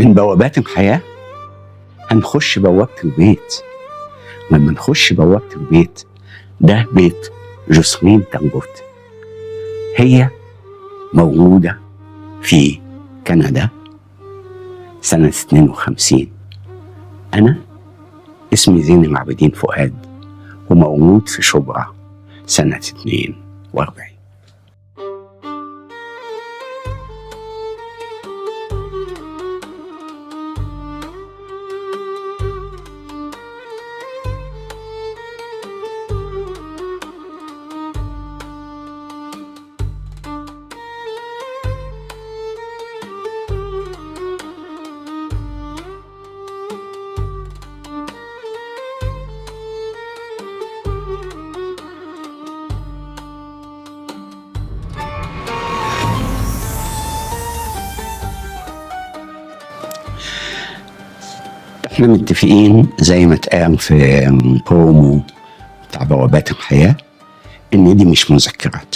من بوابات الحياة هنخش بوابة البيت. لما نخش بوابة البيت، ده بيت جوسلين تانجوت. هي موجودة في كندا سنة 52. أنا اسمي زين العابدين فؤاد، ومولود في شبرا سنة 42. احنا متفقين زي ما اتقال في برومو بتاع بوابات الحياة ان دي مش مذكرات،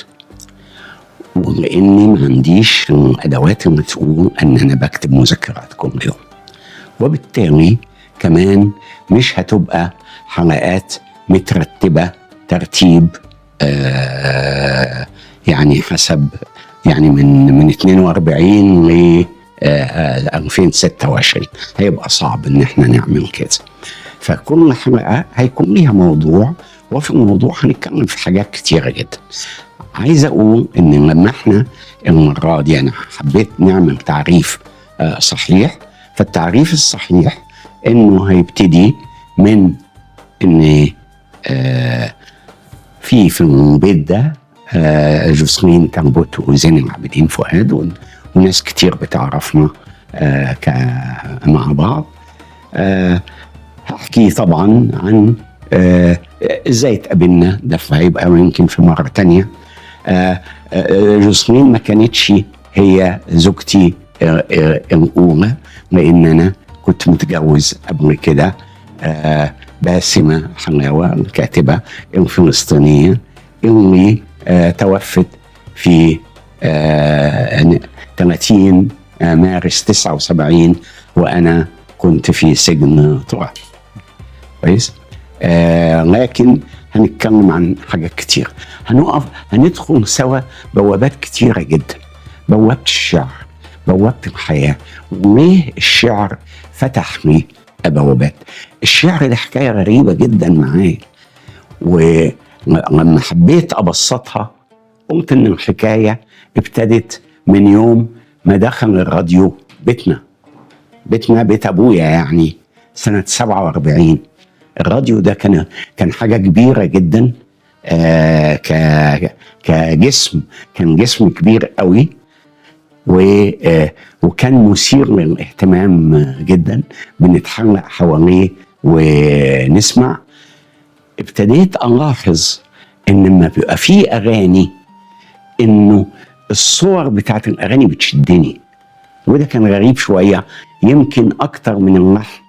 ولاني ما عنديش الادوات اللي تقول ان انا بكتب مذكرات كل يوم، وبالتالي كمان مش هتبقى حلقات مترتبة ترتيب يعني حسب يعني من 42 ل 2026. هيبقى صعب ان احنا نعمل كده. فكل حلقة هيكون ليها موضوع، وفي الموضوع هنتكلم في حاجات كتيرة جدا. عايز اقول ان لما احنا المرة دي انا حبيت نعمل تعريف صحيح، فالتعريف الصحيح انه هيبتدي من ان في البيت ده جوسلين تانجوت وزين العابدين فؤاد وناس كتير بتعرفنا مع بعض. هحكي طبعا عن ازاي اتقابلنا، ده هيبقى يمكن في مرة تانية. جوسلين ما كانتش هي زوجتي الأولى، لأن أنا كنت متجوز قبل كده باسمة حلاوة الكاتبة الفلسطينية اللي توفت في 30 مارس 79 وأنا كنت في سجن طوال. كويس. لكن هنتكلم عن حاجات كتير، هندخل سوا بوابات كتيرة جدا. بوابة الشعر، بوابة الحياة، وليه الشعر فتح لي بوابات. الشعر ده حكاية غريبة جدا معايا، ولما حبيت أبسطها قلت إن الحكاية ابتدت من يوم ما دخل الراديو بيتنا بيت أبويا، يعني سنة 47. الراديو ده كان حاجة كبيرة جدا، كجسم، كان جسم كبير قوي، وكان مثير للاهتمام جدا، بنتحلق حواليه ونسمع. ابتديت ألاحظ إن لما بيبقى فيه أغاني إنه الصور بتاعت الأغاني بتشدني، وده كان غريب شوية، يمكن أكتر من اللحن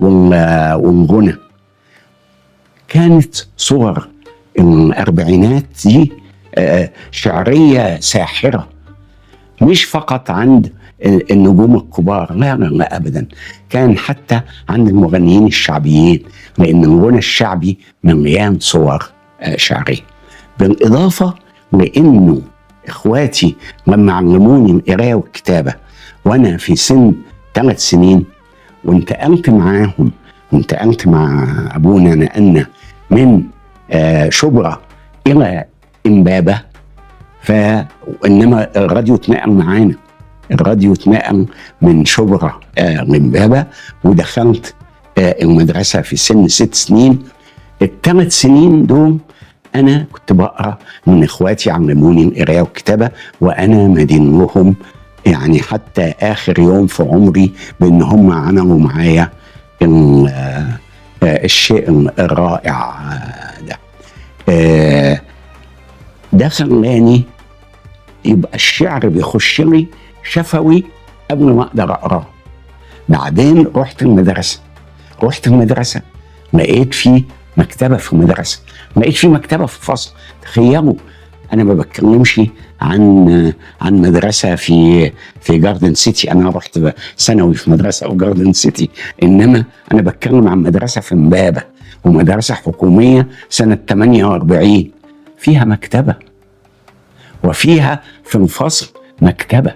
والغنى. كانت صور الأربعينات دي شعرية ساحرة، مش فقط عند النجوم الكبار، لا لا لا أبدا، كان حتى عند المغنيين الشعبيين، لأن الغنى الشعبي مليان صور شعرية. بالإضافة لأنه إخواتي لما علموني القراءة والكتابة وأنا في سن 3 سنين، وانتقلت معاهم، وانتقلت مع أبونا نقلنا من شبرا إلى إمبابة، فإنما الراديو اتنقل معانا، الراديو اتنقل من شبرا لإمبابة، ودخلت المدرسة في سن 6 سنين. ال3 سنين دول أنا كنت بقرأ من إخواتي علموني القراءة والكتابة، وأنا مدين لهم يعني حتى آخر يوم في عمري بأن هم عملوا معايا الشيء الرائع ده. ده خلاني يبقى الشعر بيخش لي شفوي قبل ما أقدر أقرأه. بعدين رحت المدرسة لقيت في مكتبة في المدرسة، لقيت في مكتبة في الفصل. تخيلوا انا ما بتكلمش عن مدرسه في جاردن سيتي، انا رحت ثانوي في مدرسه او جاردن سيتي، انما انا بتكلم عن مدرسه في امبابه، ومدرسه حكوميه سنه 48 فيها مكتبه، وفيها في الفصل مكتبه،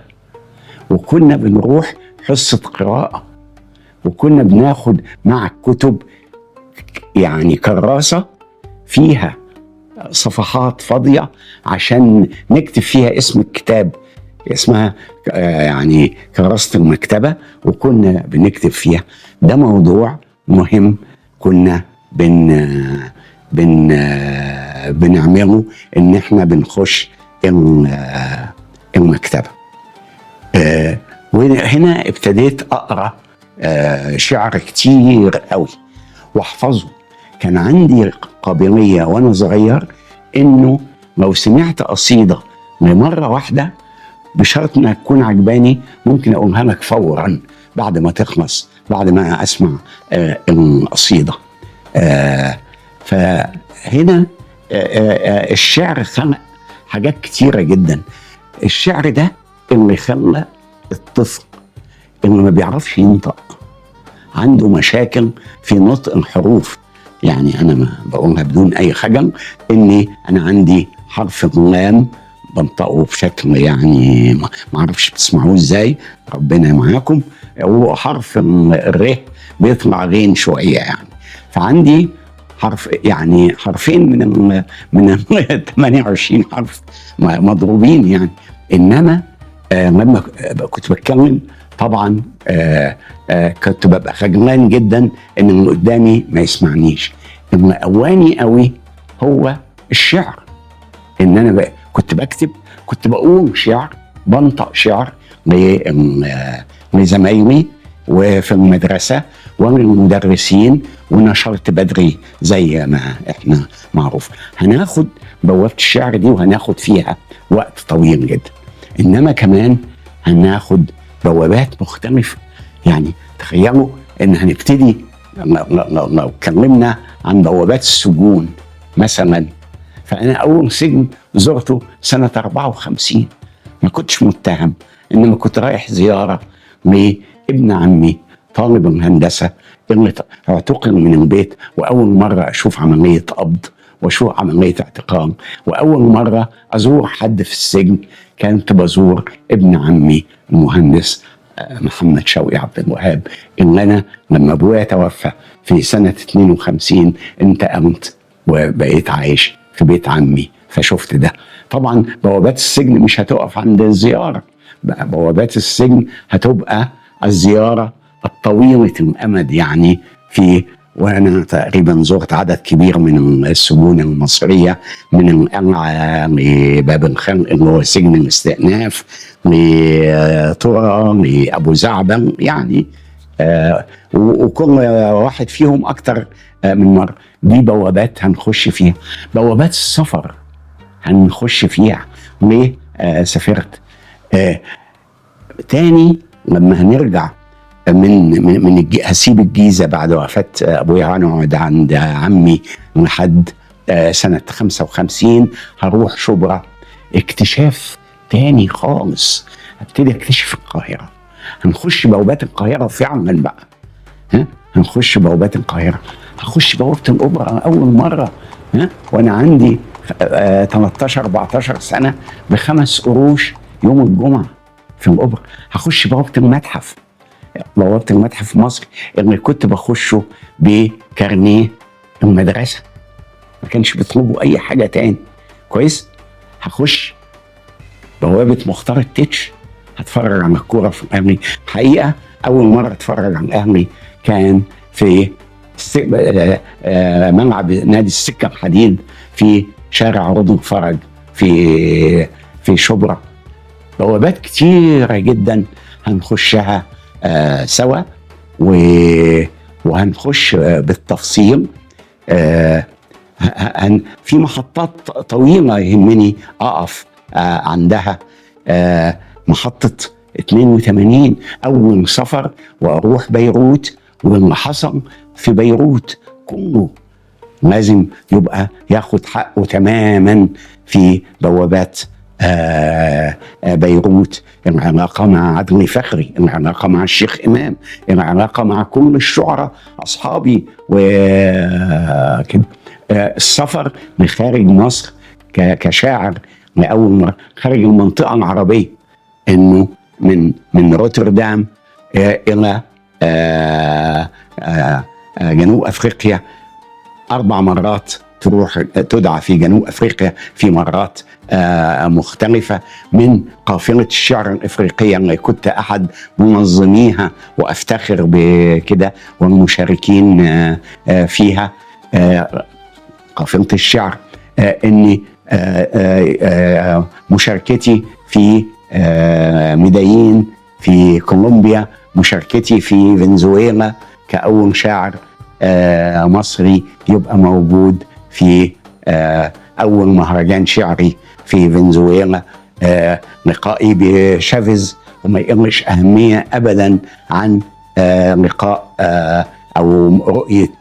وكنا بنروح حصه قراءه، وكنا بناخد مع الكتب يعني كراسه فيها صفحات فاضية عشان نكتب فيها اسم الكتاب، اسمها يعني كراسة المكتبة، وكنا بنكتب فيها. ده موضوع مهم كنا بنعمله، ان احنا بنخش المكتبة. وهنا ابتديت اقرا شعر كتير قوي واحفظه. كان عندي قابلية وانا صغير انه لو سمعت قصيدة لمرة واحدة بشرط انها تكون عجباني ممكن اقولها لك فورا بعد ما تخلص، بعد ما اسمع القصيدة. فهنا الشعر خلق حاجات كتيرة جدا. الشعر ده اللي خلى الطفل اللي ما بيعرفش ينطق عنده مشاكل في نطق الحروف. يعني انا ما بقولها بدون اي خجل، اني انا عندي حرف اللام بنطقه بشكل يعني ما اعرفش بتسمعوه ازاي، ربنا معاكم. وحرف الر بيطلع غين شويه يعني. فعندي حرف يعني حرفين من 28 حرف مضروبين يعني. انما لما كنت بتكلم طبعا كنت ببقى خجلان جدا ان اللي قدامي ما يسمعنيش. اللي قواني قوي هو الشعر، ان انا كنت بكتب، كنت بقول شعر، بنطق شعر لزمايلي وفي المدرسه وللمدرسين، ونشرت بدري زي ما احنا معروف. هناخد بوابه الشعر دي وهناخد فيها وقت طويل جدا، انما كمان هناخد بوابات مختلفه. يعني تخيلوا ان هنبتدي لو اتكلمنا عن بوابات السجون مثلا. فانا اول سجن زرته سنه 54، ما كنتش متهم، انما كنت رايح زياره لابن عمي طالب الهندسه اللي اعتقل من البيت، واول مره اشوف عمليه قبض واشوف عمليه اعتقال، واول مره ازور حد في السجن كانت بزور ابن عمي المهندس محمد شوقي عبد الوهاب، اللي انا لما ابويا توفى في سنه 52 انتقلت وبقيت عايش في بيت عمي، فشفت ده. طبعا بوابات السجن مش هتقف عند الزياره، بوابات السجن هتبقى الزياره الطويله الامد يعني. وانا تقريبا زرت عدد كبير من السجون المصريه، من القلعه لباب الخلق اللي هو سجن الاستئناف، لطرى، لابو زعبل يعني. وكل واحد فيهم اكتر من مره. دي بوابات هنخش فيها. بوابات السفر هنخش فيها. ليه سافرت تاني لما هنرجع من هسيب الجيزه بعد وفاه ابويا، هنقعد عند عمي لحد سنه 55. هروح شبرا، اكتشاف تاني خالص، هبتدي اكتشف القاهره. هنخش بوابات القاهره فعلا بقى. هنخش بوابات القاهره. هخش بوابه الاوبرا اول مره وانا عندي 13 14 سنه ب5 قروش يوم الجمعه في الاوبرا. هخش بوابه المتحف، بوابه المتحف مصر اللي كنت بخشه بكارنيه المدرسه، ما كانش بيطلبوا اي حاجه تاني. كويس. هخش بوابه مختار التتش، هتفرج على الكوره في الاهلي. حقيقه اول مره اتفرج على الاهلي كان في ملعب نادي السكه الحديد في شارع رضا فرج في شبرا. بوابات كتيره جدا هنخشها سوا وهنخش بالتفصيل. في محطات طويله يهمني اقف عندها. محطه 82 اول سفر واروح بيروت، واللي حصل في بيروت كله لازم يبقى ياخد حقه تماما في بوابات بيروت، العلاقة مع عدلي فخري، العلاقة مع الشيخ إمام، العلاقة مع كل الشعراء أصحابي وكده. السفر لخارج مصر كشاعر لأول مرة خارج المنطقة العربية، إنه من روتردام إلى جنوب أفريقيا 4 مرات، تروح تدعى في جنوب أفريقيا في مرات مختلفة، من قافلة الشعر الإفريقية اللي كنت أحد منظميها وأفتخر بكده والمشاركين فيها، قافلة الشعر. إني مشاركتي في ميدايين في كولومبيا، مشاركتي في فنزويلا كأول شاعر مصري يبقى موجود في أول مهرجان شعري في فنزويلا، لقائي بشافيز وما يقلش أهمية أبدا عن لقاء أو رؤية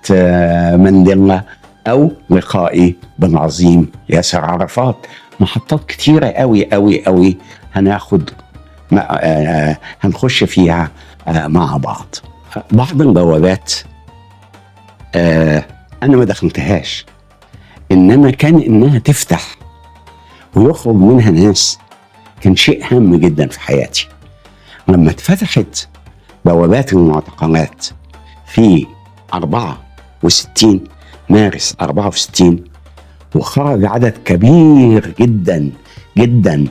مانديلا، أو لقائي بالعظيم ياسر عرفات. محطات كتيرة قوي قوي قوي هنخش فيها مع بعض. بعض البوابات أنا ما دخلتهاش، إنما كان إنها تفتح ويخرج منها ناس كان شيء هام جدا في حياتي. لما اتفتحت بوابات المعتقلات في 64 مارس 64 وخرج عدد كبير جدا جدا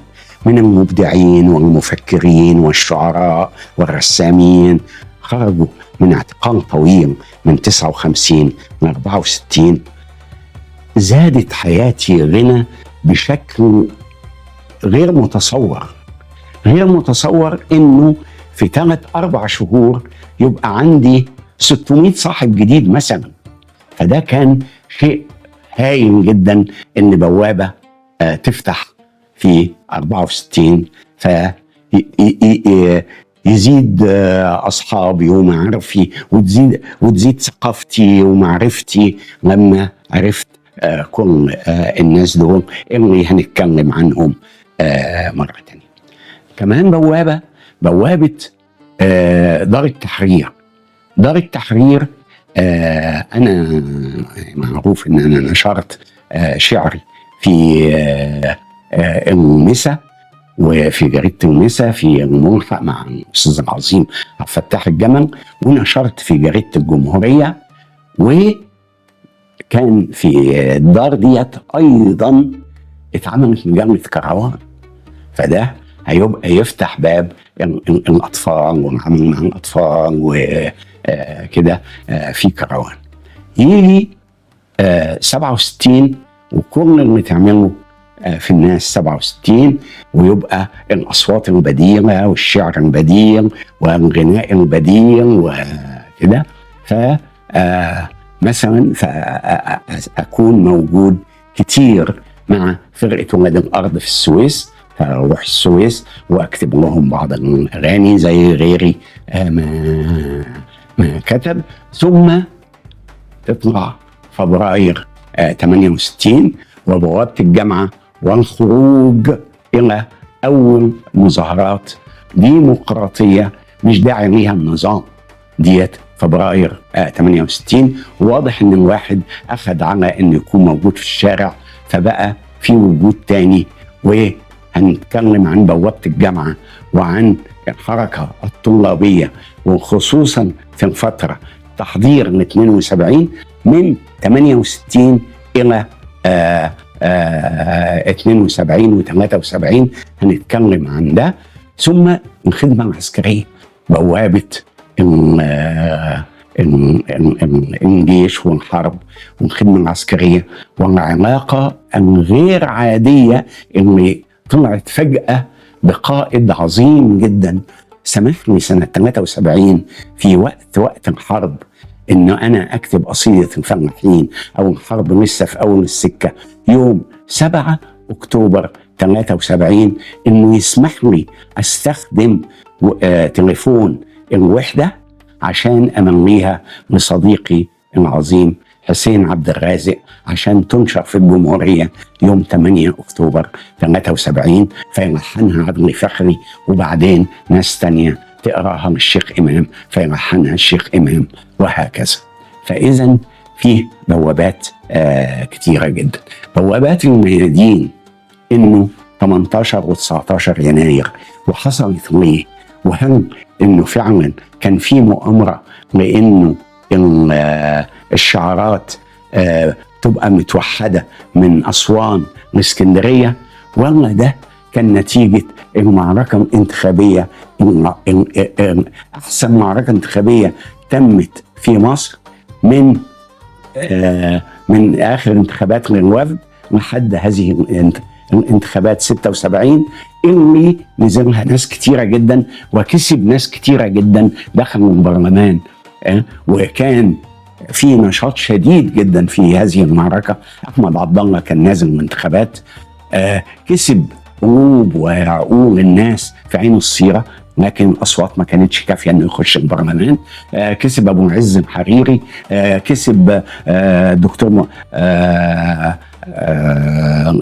من المبدعين والمفكرين والشعراء والرسامين، خرجوا من اعتقال طويل من 59 ل 64. زادت حياتي غنى بشكل غير متصور، غير متصور إنه في 3-4 شهور يبقى عندي 600 صاحب جديد مثلا. فده كان شيء هايل جدا إن بوابة تفتح في 64 يزيد أصحابي ومعارفي، وتزيد ثقافتي ومعرفتي لما عرفت كل الناس دول اللي هنتكلم عنهم مرة تانية. كمان بوابة دار التحرير. دار التحرير أنا معروف إن أنا نشرت شعري في المسا وفي جريدة المسا في الملحق مع الأستاذ العظيم عبد الفتاح الجمل، ونشرت في جريدة الجمهورية، وكان في الدار ديت أيضا اتعملت مجلة كروان. فده هيبقى يفتح باب الأطفال والعمل مع الأطفال وكده في كروان. يجي 67 وكل اللي تعمله في الناس 67 ويبقى الأصوات البديلة والشعر البديل والغناء البديل وكده. مثلا أكون موجود كتير مع فرقة ولاد الأرض في السويس، فأروح السويس وأكتب لهم بعض الأغاني زي غيري ما كتب. ثم تطلع فبراير 68 وبوابة الجامعة والخروج إلى أول مظاهرات ديمقراطية مش داعي ليها النظام ديت فبراير 68. واضح إن الواحد أخذ على إنه يكون موجود في الشارع، فبقى في وجود تاني. وهنتكلم عن بوابة الجامعة وعن الحركة الطلابية، وخصوصا في الفترة تحضير ل 72 من 68 إلى 72 و 73 هنتكلم عن ده. ثم الخدمة العسكرية، بوابة الجيش والحرب والخدمة العسكرية والعلاقة الغير عادية اللي طلعت فجأة بقائد عظيم جدا سمحني سنة 73 في وقت الحرب إنه أنا أكتب قصيدة الفلاحين أو الحرب لسه في أول السكة يوم 7 أكتوبر 73، إنه يسمح لي أستخدم تليفون الوحدة عشان أمليها لصديقي العظيم حسين عبد الرازق عشان تنشر في الجمهورية يوم 8 أكتوبر 73، فيلحنها عدلي فخري، وبعدين ناس تانية تقراها من الشيخ إمام فيلحنها الشيخ إمام، وهكذا. فإذا فيه بوابات كتيرة جدا. بوابات الميادين إنه 18 و19 يناير وحصلت ليه؟ وهل إنه فعلا كان في مؤامرة لإنه الشعارات تبقى متوحدة من أسوان لإسكندرية، ولا ده كان نتيجة المعركة الانتخابية، أحسن معركة انتخابية تمت في مصر من آخر انتخابات للوفد لحد هذه الانتخابات 76 اللي نزلها ناس كتيرة جدا وكسب ناس كتيرة جدا دخلوا البرلمان. وكان في نشاط شديد جدا في هذه المعركة. أحمد عبد الله كان نازل من انتخابات، كسب قلوب وعقول الناس في عين السيرة، لكن الأصوات ما كانتش كافية أنه يخش البرلمان. كسب أبو معز الحريري، كسب دكتور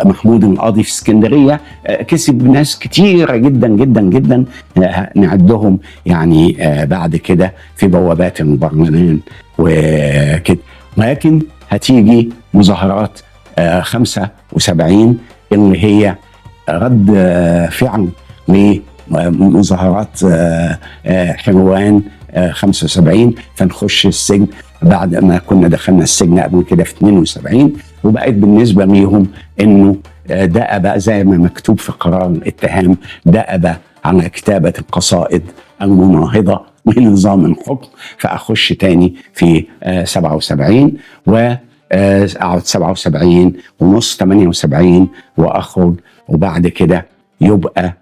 محمود القاضي في اسكندرية، كسب ناس كتيرة جدا جدا جدا نعدهم يعني بعد كده في بوابات البرلمان وكده. لكن هتيجي مظاهرات 75 اللي هي رد فعل لمظاهرات حلوان 75، فنخش السجن بعد ما كنا دخلنا السجن قبل كده في 72، وبقت بالنسبة ليهم انه دأب زي ما مكتوب في قرار الاتهام، دأب على كتابة القصائد المناهضة لنظام الحكم، فأخش تاني في 77 وأقعد 77 ونص 78 وأخرج، وبعد كده يبقى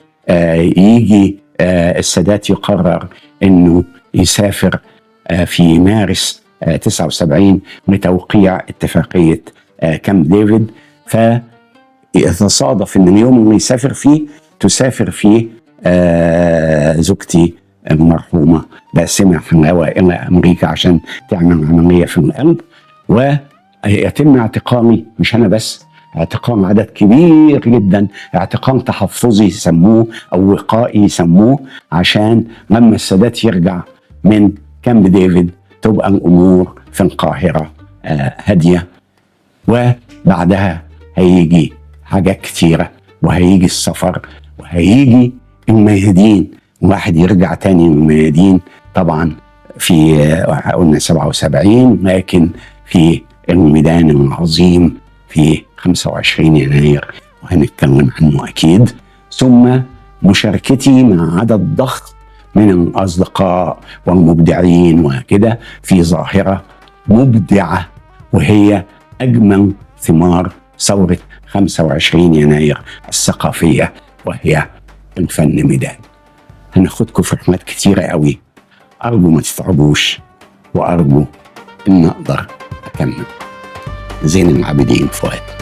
يجي السادات يقرر انه يسافر في مارس 79 لتوقيع اتفاقية كامب ديفيد. فيتصادف ان اليوم اللي يسافر فيه تسافر فيه زوجتي المرحومة باسمة حلاوة إلى أمريكا عشان تعمل عملية في القلب، ويتم اعتقالي، مش أنا بس، اعتقال عدد كبير جدا، اعتقال تحفظي يسموه أو وقائي يسموه، عشان لما السادات يرجع من كامب ديفيد تبقى الأمور في القاهرة هادية. وبعدها هيجي حاجات كتيرة، وهيجي السفر، وهيجي الميادين، الواحد يرجع تاني من الميادين طبعا في قلنا 77، لكن في الميدان العظيم في 25 يناير وهنتكلم عنه أكيد، ثم مشاركتي مع عدد ضخم من الأصدقاء والمبدعين وكده في ظاهرة مبدعة وهي أجمل ثمار ثورة 25 يناير الثقافية، وهي الفن ميدان. هناخدكم في رحلات كتيرة قوي، أرجو ما تتعبوش، وأرجو إن أقدر أكمل. زين العابدين فؤاد.